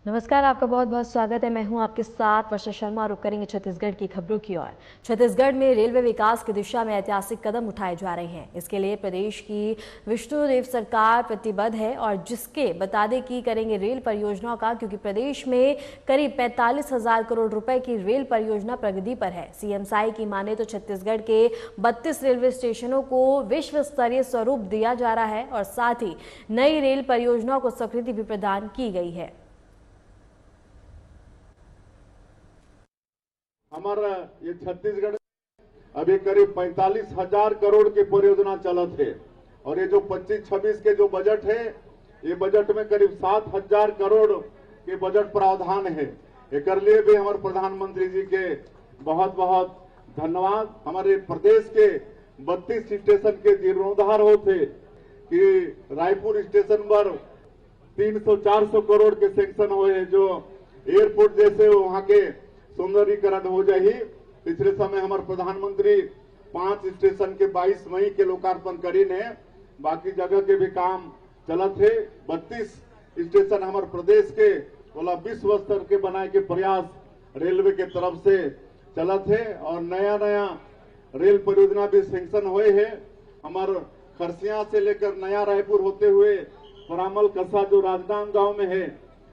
नमस्कार, आपका बहुत बहुत स्वागत है। मैं हूं आपके साथ वर्षा शर्मा और रुक करेंगे छत्तीसगढ़ की खबरों की ओर। छत्तीसगढ़ में रेलवे विकास की दिशा में ऐतिहासिक कदम उठाए जा रहे हैं। इसके लिए प्रदेश की विष्णुदेव सरकार प्रतिबद्ध है और जिसके बता दें कि करेंगे रेल परियोजनाओं का, क्योंकि प्रदेश में करीब 45,000 करोड़ रुपए की रेल परियोजना प्रगति पर है। सीएम साई की माने तो छत्तीसगढ़ के 32 रेलवे स्टेशनों को विश्व स्तरीय स्वरूप दिया जा रहा है और साथ ही नई रेल परियोजनाओं को स्वीकृति भी प्रदान की गई है। हमारा ये छत्तीसगढ़ अभी करीब 45,000 करोड़ की परियोजना चलत है और ये जो 25-26 के जो बजट है, ये बजट में करीब 7,000 करोड़ के बजट प्रावधान है। एक लिए भी हमारे प्रधानमंत्री जी के बहुत बहुत धन्यवाद। हमारे प्रदेश के 32 स्टेशन के जीर्णोद्धार होते कि रायपुर स्टेशन पर 300-400 करोड़ के सैंक्शन हुए हैं, जो एयरपोर्ट जैसे वहां के सुंदरीकरण हो जाए। पिछले समय हमारे प्रधानमंत्री 5 स्टेशन के 22 मई के लोकार्पण करी ने, बाकी जगह के भी काम चलत है। 32 स्टेशन हमारे प्रदेश के बोला विश्व स्तर के बनाए के प्रयास रेलवे के तरफ से चलत है और नया नया रेल परियोजना भी सैंक्शन हुए है। हमारे खरसिया से लेकर नया रायपुर होते हुए परामल कसा जो राजनांदगांव में है,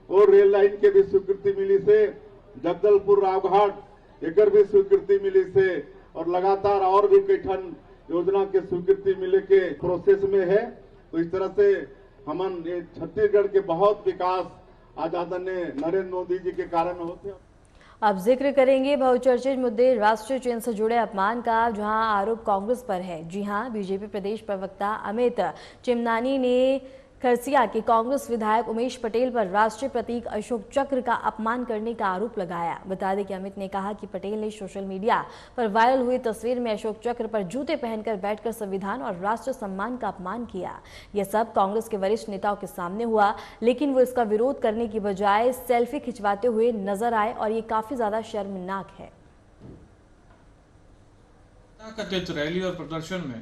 और रेल लाइन के भी स्वीकृति मिली से, जगदलपुर रावघाट एक भी स्वीकृति मिली से, और लगातार और भी कई ठन योजना के स्वीकृति मिले के प्रोसेस में है। तो इस तरह से हमन ये छत्तीसगढ़ के बहुत विकास आज आदरणीय नरेंद्र मोदी जी के कारण होते। अब जिक्र करेंगे बहुचर्चित मुद्दे राष्ट्रीय चयन से जुड़े अपमान का, जहां आरोप कांग्रेस पर है। जी हां, बीजेपी प्रदेश प्रवक्ता अमित चिमनानी ने खरसिया के कांग्रेस विधायक उमेश पटेल पर राष्ट्रीय प्रतीक अशोक चक्र का अपमान करने का आरोप लगाया। बता दें कि अमित ने कहा कि पटेल ने सोशल मीडिया पर वायरल हुई तस्वीर में अशोक चक्र पर जूते पहनकर बैठकर संविधान और राष्ट्र सम्मान का अपमान किया। यह सब कांग्रेस के वरिष्ठ नेताओं के सामने हुआ, लेकिन वो इसका विरोध करने की बजाय सेल्फी खिंचवाते हुए नजर आए और ये काफी ज्यादा शर्मनाक है। कथित रैली और प्रदर्शन में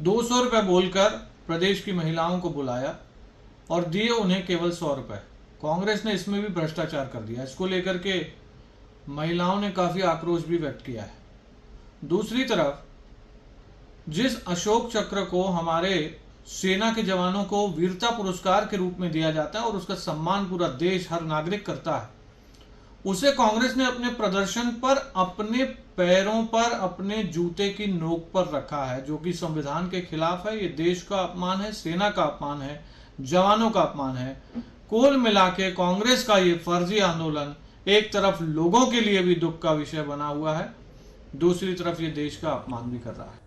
200 रुपए बोलकर प्रदेश की महिलाओं को बुलाया और दिए उन्हें केवल 100 रुपए। कांग्रेस ने इसमें भी भ्रष्टाचार कर दिया। इसको लेकर के महिलाओं ने काफी आक्रोश भी व्यक्त किया है। दूसरी तरफ जिस अशोक चक्र को हमारे सेना के जवानों को वीरता पुरस्कार के रूप में दिया जाता है और उसका सम्मान पूरा देश हर नागरिक करता है, उसे कांग्रेस ने अपने प्रदर्शन पर अपने पैरों पर अपने जूते की नोक पर रखा है, जो कि संविधान के खिलाफ है। ये देश का अपमान है, सेना का अपमान है, जवानों का अपमान है। कुल मिला के कांग्रेस का ये फर्जी आंदोलन एक तरफ लोगों के लिए भी दुख का विषय बना हुआ है, दूसरी तरफ ये देश का अपमान भी कर रहा है।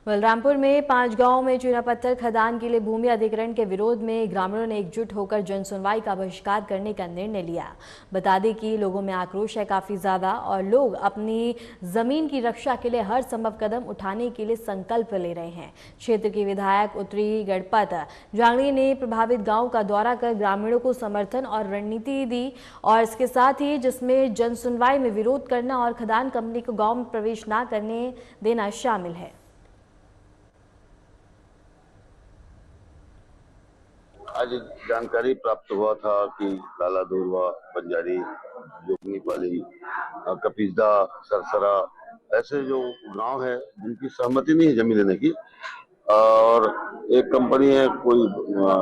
बलरामपुर में 5 गांवों में चूना पत्थर खदान के लिए भूमि अधिग्रहण के विरोध में ग्रामीणों ने एकजुट होकर जन सुनवाई का बहिष्कार करने का निर्णय लिया। बता दें कि लोगों में आक्रोश है काफी ज्यादा और लोग अपनी जमीन की रक्षा के लिए हर संभव कदम उठाने के लिए संकल्प ले रहे हैं। क्षेत्र के विधायक उत्तरी गणपत जांगड़ी ने प्रभावित गाँव का दौरा कर ग्रामीणों को समर्थन और रणनीति दी और इसके साथ ही जिसमें जन सुनवाई में विरोध करना और खदान कंपनी को गाँव में प्रवेश न करने देना शामिल है। आज जानकारी प्राप्त हुआ था कि लाला दूरवा, बंजारी, जोगनीपाली, कपीसदा, सरसरा ऐसे जो गांव है जिनकी सहमति नहीं है जमीन लेने की, और एक कंपनी है कोई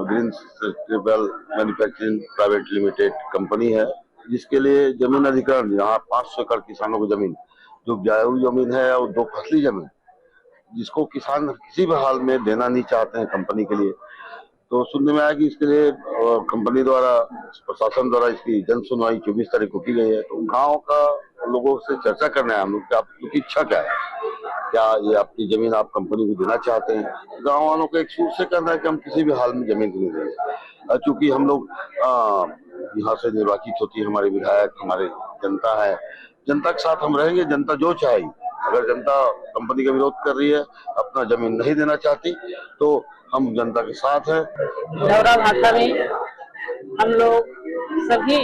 green triple manufacturing private limited company है, जिसके लिए जमीन अधिग्रहण, यहाँ 500 एकड़ किसानों की जमीन जो उपजाऊ जमीन है और 2 फसली जमीन, जिसको किसान किसी भी हाल में देना नहीं चाहते हैं कंपनी के लिए। तो सुनने में आया कि इसके लिए कंपनी द्वारा, प्रशासन द्वारा इसकी जन सुनवाई 24 तारीख को की गई है। तो गांव का लोगों से चर्चा करना है हम लोग कि आपकी इच्छा क्या है, क्या ये आपकी जमीन आप कंपनी को देना चाहते हैं। गांव वालों को एक सूर से कहना है कि हम किसी भी हाल में जमीन को नहीं देंगे। चूंकि हम लोग यहाँ से निर्वाचित होती है हमारे विधायक, हमारे जनता है, जनता के साथ हम रहेंगे। जनता जो चाहेगी, अगर जनता कंपनी का विरोध कर रही है, अपना जमीन नहीं देना चाहती, तो हम जनता के साथ हैं। दौरा भाषा में हम लोग सभी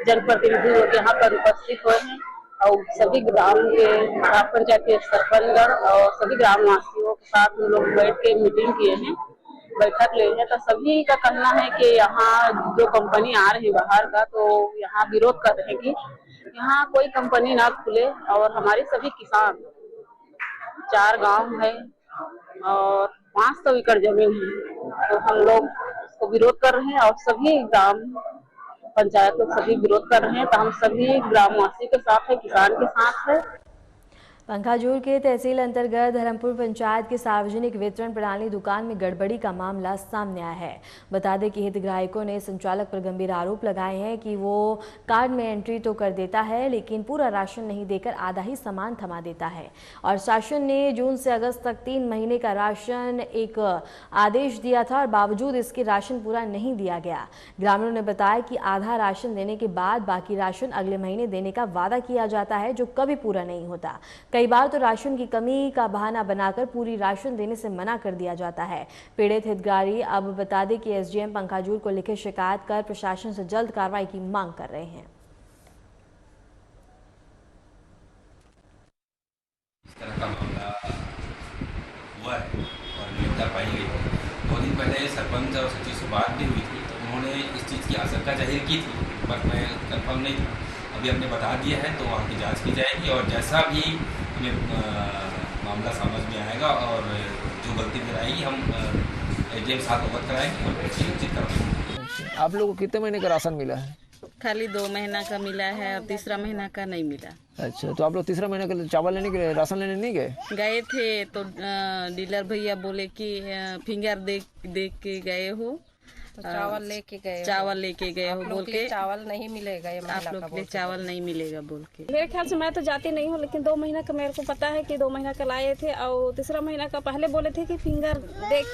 जनप्रतिनिधि लोग यहाँ पर उपस्थित हुए हैं और सभी ग्राम के ग्राम पंचायत के सरपंचगण और सभी ग्रामवासियों के साथ हम लोग बैठ के मीटिंग किए हैं, बैठक ले हैं। तो सभी का कहना है कि यहाँ जो कंपनी आ रही है बाहर का, तो यहाँ विरोध कर रहे हैं कि यहाँ कोई कंपनी ना खुले। और हमारे सभी किसान 4 गांव है और 500 एकड़ जमीन है, तो हम लोग उसको विरोध कर रहे हैं और सभी ग्राम पंचायत को सभी विरोध कर रहे हैं। तो हम सभी ग्रामवासी के साथ है, किसान के साथ है। पंखाजूर के तहसील अंतर्गत धर्मपुर पंचायत की सार्वजनिक वितरण प्रणाली दुकान में गड़बड़ी का मामला सामने आया है। बता दें कि हितग्राहिकों ने संचालक पर गंभीर आरोप लगाए हैं कि वो कार्ड में एंट्री तो कर देता है, लेकिन पूरा राशन नहीं देकर आधा ही सामान थमा देता है। और शासन ने जून से अगस्त तक 3 महीने का राशन एक आदेश दिया था और बावजूद इसके राशन पूरा नहीं दिया गया। ग्रामीणों ने बताया कि आधा राशन देने के बाद बाकी राशन अगले महीने देने का वादा किया जाता है, जो कभी पूरा नहीं होता। कई बार तो राशन की कमी का बहाना बनाकर पूरी राशन देने से मना कर दिया जाता है। पीड़ित हितग्राही अब बता दें कि एसडीएम पंखाजूर को लिखित शिकायत कर प्रशासन से जल्द कार्रवाई की मांग कर रहे हैं। इस तरह का मामला हुआ है और निरंतर पाई गई है। 2 दिन पहले सरपंच और सचिव से बात भी हुई थी, तो उन्होंने इस चीज़ की आशंका जाहिर की थी, पर मैं कंफर्म नहीं था। अभी हमने बता दिया है, तो वहाँ की जांच की जाएगी और जैसा भी हमें मामला समझ में आएगा और जो गलती में आएगी हम एसडीएम साथ अवगत कराएंगे और निश्चित करवाएंगे। आप लोगों को कितने महीने का राशन मिला है? खाली 2 महीना का मिला है और तीसरा महीना का नहीं मिला। अच्छा, तो आप लोग तीसरा महीने का चावल लेने के राशन लेने नहीं गए? गए थे तो डीलर भैया बोले कि फिंगर देख के गए हो, तो चावल लेके गए हो बोल के चावल नहीं मिलेगा, आप लोग के चावल नहीं मिलेगा बोल के। मेरे ख्याल से मैं तो जाती नहीं हूँ, लेकिन 2 महीना का मेरे को पता है कि 2 महीना का लाए थे और तीसरा महीना का पहले बोले थे कि फिंगर देख,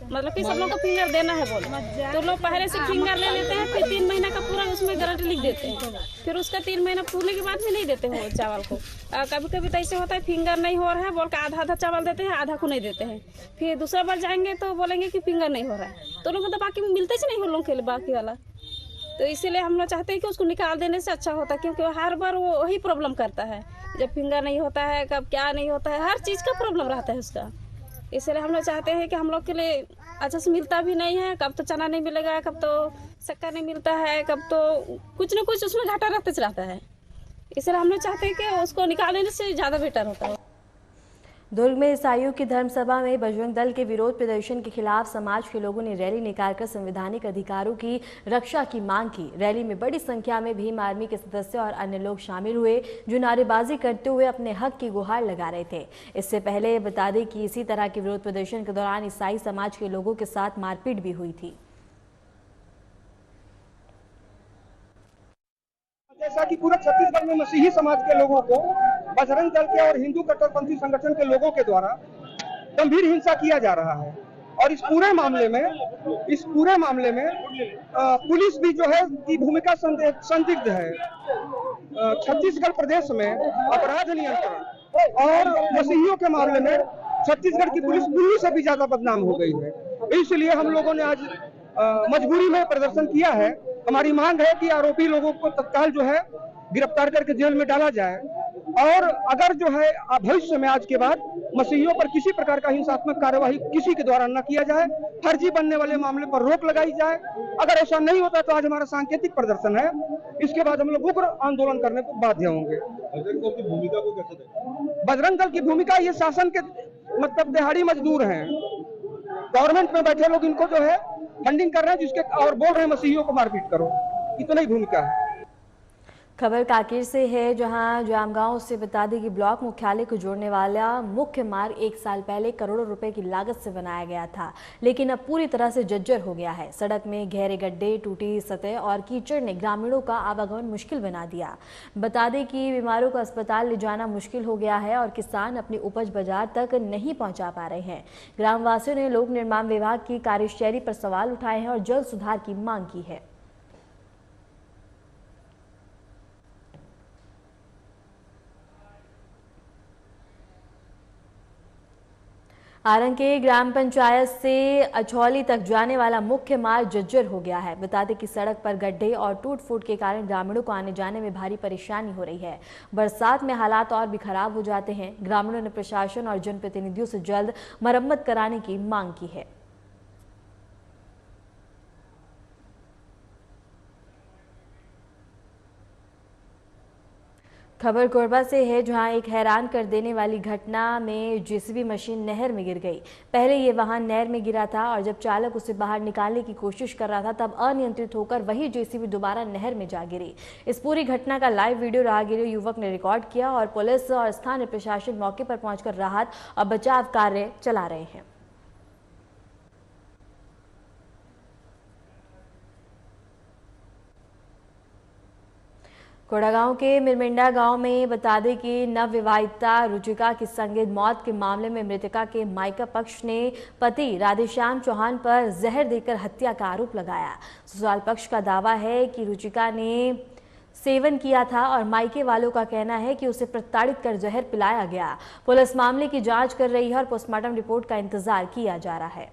मतलब कि सब लोग को फिंगर देना है बोले, तो लोग पहले से फिंगर ले लेते हैं, फिर 3 महीना का पूरा उसमें गारंटी लिख देते हैं, फिर उसका 3 महीना पूरने के बाद भी नहीं देते हैं चावल को। कभी कभी तो ऐसे होता है फिंगर नहीं हो रहा है बोल के आधा चावल देते हैं, आधा को नहीं देते हैं, फिर दूसरा बार जाएंगे तो बोलेंगे कि फिंगर नहीं हो रहा है, तो लोग तो बाकी मिलते ही नहीं हो लोग के बाकी वाला। तो इसीलिए हम लोग चाहते हैं कि उसको निकाल देने से अच्छा होता है, क्योंकि हर बार वो वही प्रॉब्लम करता है, जब फिंगर नहीं होता है, कब क्या नहीं होता है, हर चीज़ का प्रॉब्लम रहता है उसका। इसलिए हम लोग चाहते हैं कि हम लोग के लिए अच्छा से मिलता भी नहीं है, कब तो चना नहीं मिलेगा, कब तो शक्कर नहीं मिलता है, कब तो कुछ न कुछ उसमें घाटा रहता है। इसलिए हम लोग चाहते हैं कि उसको निकाल देने से ज़्यादा बेटर होता है। दुर्ग में ईसाइयों की धर्मसभा में बजरंग दल के विरोध प्रदर्शन के खिलाफ समाज के लोगों ने रैली निकालकर संवैधानिक अधिकारों की रक्षा की मांग की। रैली में बड़ी संख्या में भीम आर्मी के सदस्य और अन्य लोग शामिल हुए, जो नारेबाजी करते हुए अपने हक की गुहार लगा रहे थे। इससे पहले बता दें कि इसी तरह के विरोध प्रदर्शन के दौरान ईसाई समाज के लोगों के साथ मारपीट भी हुई थी। जैसा कि पूरे छत्तीसगढ़ में मसीही समाज के लोगों को बजरंग दल के और हिंदू कट्टरपंथी संगठन के लोगों के द्वारा गंभीर हिंसा किया जा रहा है। और इस पूरे मामले में पुलिस भी जो है की भूमिका संदिग्ध है। छत्तीसगढ़ प्रदेश में अपराध नियंत्रण और मसीहियों के मामले में छत्तीसगढ़ की पुलिस दिल्ली से भी ज्यादा बदनाम हो गई है। इसलिए हम लोगों ने आज मजबूरी में प्रदर्शन किया है। हमारी मांग है कि आरोपी लोगों को तत्काल जो है गिरफ्तार करके जेल में डाला जाए और अगर जो है भविष्य में आज के बाद मसीहियों पर किसी प्रकार का हिंसात्मक कार्यवाही किसी के द्वारा न किया जाए, फर्जी बनने वाले मामले पर रोक लगाई जाए। अगर ऐसा नहीं होता तो आज हमारा सांकेतिक प्रदर्शन है, इसके बाद हम लोग उग्र आंदोलन करने को बाध्य होंगे। बजरंग दल की भूमिका को कैसे देखें? बजरंग दल की भूमिका, ये शासन के मतलब दिहाड़ी मजदूर हैं, गवर्नमेंट में बैठे लोग इनको जो है फंडिंग कर रहे हैं, जिसके और बोल रहे हैं मसीहियों को मारपीट करो, इतना ही भूमिका है। खबर कांकेर से है, जहां जामगांव से बता दें कि ब्लॉक मुख्यालय को जोड़ने वाला मुख्य मार्ग 1 साल पहले करोड़ों रुपए की लागत से बनाया गया था, लेकिन अब पूरी तरह से जर्जर हो गया है। सड़क में गहरे गड्ढे, टूटी सतह और कीचड़ ने ग्रामीणों का आवागमन मुश्किल बना दिया। बता दें कि बीमारों को अस्पताल ले जाना मुश्किल हो गया है और किसान अपनी उपज बाजार तक नहीं पहुंचा पा रहे हैं। ग्रामवासियों ने लोक निर्माण विभाग की कार्यशैली पर सवाल उठाए हैं और जल्द सुधार की मांग की है। आरंग के ग्राम पंचायत से अछौली तक जाने वाला मुख्य मार्ग जर्जर हो गया है। बता दें कि सड़क पर गड्ढे और टूट फूट के कारण ग्रामीणों को आने जाने में भारी परेशानी हो रही है। बरसात में हालात और भी खराब हो जाते हैं। ग्रामीणों ने प्रशासन और जनप्रतिनिधियों से जल्द मरम्मत कराने की मांग की है। खबर कोरबा से है, जहां एक हैरान कर देने वाली घटना में जेसीबी मशीन नहर में गिर गई। पहले ये वाहन नहर में गिरा था और जब चालक उसे बाहर निकालने की कोशिश कर रहा था तब अनियंत्रित होकर वही जेसीबी दोबारा नहर में जा गिरी। इस पूरी घटना का लाइव वीडियो राहगीर युवक ने रिकॉर्ड किया और पुलिस और स्थानीय प्रशासन मौके पर पहुंचकर राहत और बचाव कार्य चला रहे हैं। कोड़ागांव के मिरमिंडा गांव में बता दें कि नवविवाहिता रुचिका की संदिग्ध मौत के मामले में मृतका के मायका पक्ष ने पति राधेश्याम चौहान पर जहर देकर हत्या का आरोप लगाया। ससुराल पक्ष का दावा है कि रुचिका ने सेवन किया था और मायके वालों का कहना है कि उसे प्रताड़ित कर जहर पिलाया गया। पुलिस मामले की जांच कर रही है और पोस्टमार्टम रिपोर्ट का इंतजार किया जा रहा है।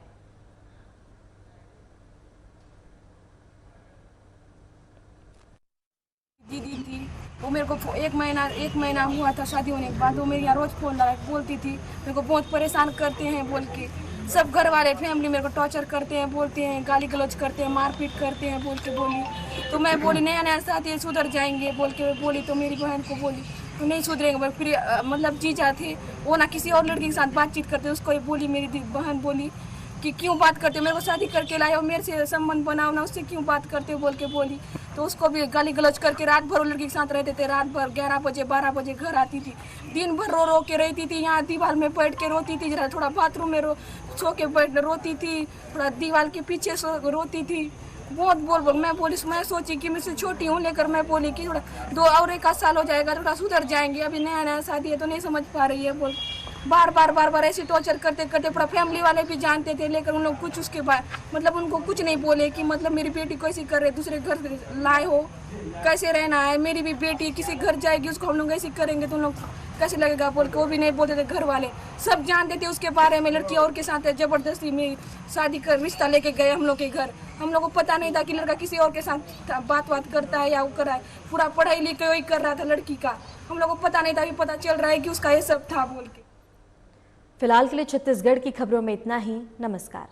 दीदी थी वो मेरे को एक महीना हुआ था शादी होने के बाद। वो मेरे यहाँ रोज फोन लगा बोलती थी मेरे को बहुत परेशान करते हैं बोल के। सब घर वाले फैमिली मेरे को टॉर्चर करते हैं, बोलते हैं, गाली गलौज करते हैं, मारपीट करते हैं बोल के बोली। तो मैं बोली नया नया साथी सुधर जाएंगे बोल के बोली। तो मेरी बहन को बोली तो नहीं सुधरेंगे बोल। फिर मतलब जीजा थे वो ना किसी और लड़की के साथ बातचीत करते, उसको बोली मेरी बहन बोली कि क्यों बात करते हो, मेरे को शादी करके लाए हो, मेरे से संबंध बनाओ ना, उससे क्यों बात करते हो बोल के बोली। तो उसको भी गाली गलौज करके रात भर लड़की के साथ रहते थे। रात भर 11 बजे 12 बजे घर आती थी, दिन भर रो रो के रहती थी। यहाँ दीवार में बैठ के रोती थी, जरा थोड़ा बाथरूम में सो के बैठ रोती थी, थोड़ा दीवार के पीछे रोती थी। बहुत बोल मैं सोची कि मैं से छोटी हूँ लेकर मैं बोली कि थोड़ा 2 और 1 साल हो जाएगा थोड़ा सुधर जाएंगे, अभी नया नया शादी है तो नहीं समझ पा रही है बोल। बार बार ऐसे टॉर्चर करते पूरा फैमिली वाले भी जानते थे, लेकर उन लोग कुछ उसके बाद मतलब उनको कुछ नहीं बोले कि मतलब मेरी बेटी को ऐसे कर रहे, दूसरे घर लाए हो, कैसे रहना है, मेरी भी बेटी किसी घर जाएगी उसको हम लोग ऐसे करेंगे तो उन लोग कैसे लगेगा बोल के वो भी नहीं बोलते थे। घर वाले सब जानते थे उसके बारे में। लड़की और के साथ जबरदस्ती में शादी कर रिश्ता लेके गए हम लोग के घर। हम लोग को पता नहीं था कि लड़का किसी और के साथ बात करता है या वो कर रहा है। पूरा पढ़ाई लिखाई वही कर रहा था लड़की का, हम लोग को पता नहीं था। अभी पता चल रहा है कि उसका ये सब था बोल के। फिलहाल के लिए छत्तीसगढ़ की खबरों में इतना ही। नमस्कार।